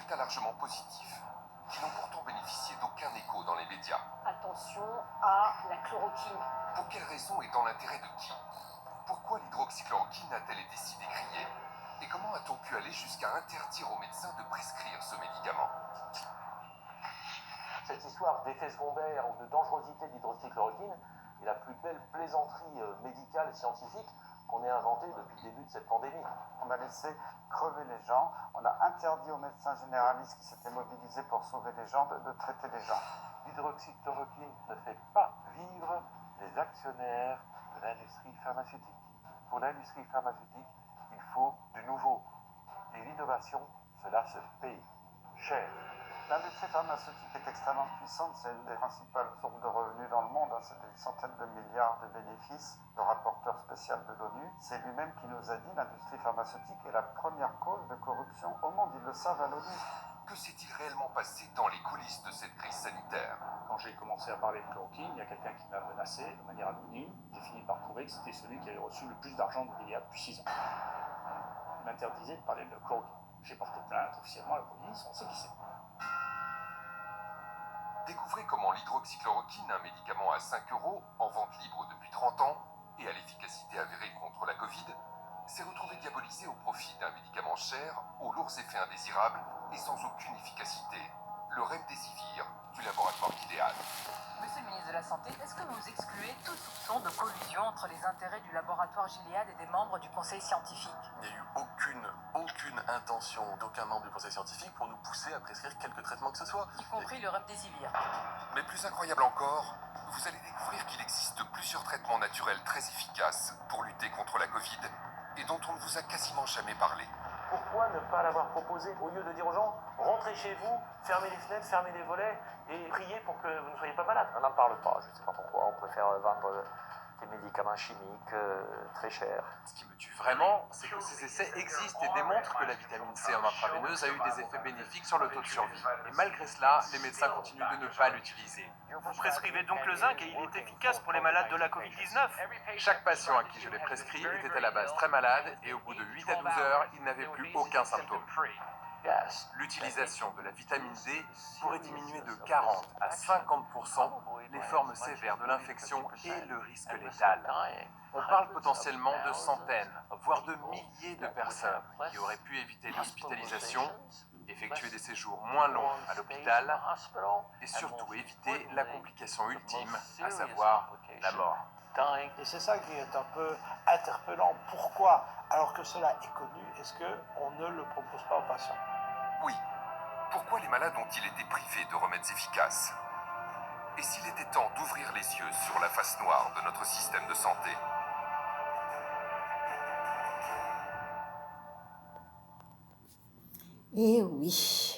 résultats largement positifs, qui n'ont pourtant bénéficié d'aucun écho dans les médias. Attention à la chloroquine. Pour quelles raisons et dans l'intérêt de qui? Pourquoi l'hydroxychloroquine a-t-elle été si décriée? Et comment a-t-on pu aller jusqu'à interdire aux médecins de prescrire ce médicament? Cette histoire d'effets secondaires ou de dangerosité de l'hydroxychloroquine est la plus belle plaisanterie médicale et scientifique qu'on ait inventée depuis le début de cette pandémie. On a laissé crever les gens, on a interdit aux médecins généralistes qui s'étaient mobilisés pour sauver les gens de traiter les gens. L'hydroxychloroquine ne fait pas vivre les actionnaires de l'industrie pharmaceutique. Pour l'industrie pharmaceutique, il faut du nouveau. Et l'innovation, cela se paye cher. L'industrie pharmaceutique est extrêmement puissante, c'est une des principales sources de revenus dans le monde, c'est des centaines de milliards de bénéfices. Le rapporteur spécial de l'ONU, c'est lui-même qui nous a dit que l'industrie pharmaceutique est la première cause de corruption au monde, ils le savent à l'ONU. Que s'est-il réellement passé dans les coulisses de cette crise sanitaire? Quand j'ai commencé à parler de chloroquine, il y a quelqu'un qui m'a menacé de manière anonyme. J'ai fini par trouver que c'était celui qui avait reçu le plus d'argent de l'IA depuis 6 ans. Il m'interdisait de parler de chloroquine. J'ai porté plainte officiellement à la police, on sait qui c'est. Découvrez comment l'hydroxychloroquine, un médicament à 5 € en vente libre depuis 30 ans et à l'efficacité avérée contre la Covid, s'est retrouvé diabolisé au profit d'un médicament cher, aux lourds effets indésirables et sans aucune efficacité, le remdesivir du laboratoire Gilead. Monsieur le ministre de la Santé, est-ce que vous excluez tout soupçon de collusion entre les intérêts du laboratoire Gilead et des membres du conseil scientifique? Il n'y a eu aucune intention d'aucun membre du conseil scientifique pour nous pousser à prescrire quelque traitement que ce soit. Y compris le remdesivir. Mais plus incroyable encore, vous allez découvrir qu'il existe plusieurs traitements naturels très efficaces pour lutter contre la Covid et dont on ne vous a quasiment jamais parlé. Pourquoi ne pas l'avoir proposé au lieu de dire aux gens rentrez chez vous, fermez les fenêtres, fermez les volets et priez pour que vous ne soyez pas malade? On n'en parle pas, je ne sais pas pourquoi. On préfère vendre des médicaments chimiques très chers. Ce qui me tue vraiment, c'est que ces essais existent et démontrent que la vitamine C en intraveineuse a eu des effets bénéfiques sur le taux de survie. Et malgré cela, les médecins continuent de ne pas l'utiliser. Vous prescrivez donc le zinc et il est efficace pour les malades de la Covid-19. Chaque patient à qui je l'ai prescrit était à la base très malade et au bout de 8 à 12 heures, il n'avait plus aucun symptôme. L'utilisation de la vitamine D pourrait diminuer de 40 à 50% les formes sévères de l'infection et le risque létal. On parle potentiellement de centaines, voire de milliers de personnes qui auraient pu éviter l'hospitalisation, effectuer des séjours moins longs à l'hôpital et surtout éviter la complication ultime, à savoir la mort. Et c'est ça qui est un peu interpellant. Pourquoi, alors que cela est connu, est-ce qu'on ne le propose pas aux patients? Oui. Pourquoi les malades ont-ils été privés de remèdes efficaces? Et s'il était temps d'ouvrir les yeux sur la face noire de notre système de santé? Eh oui.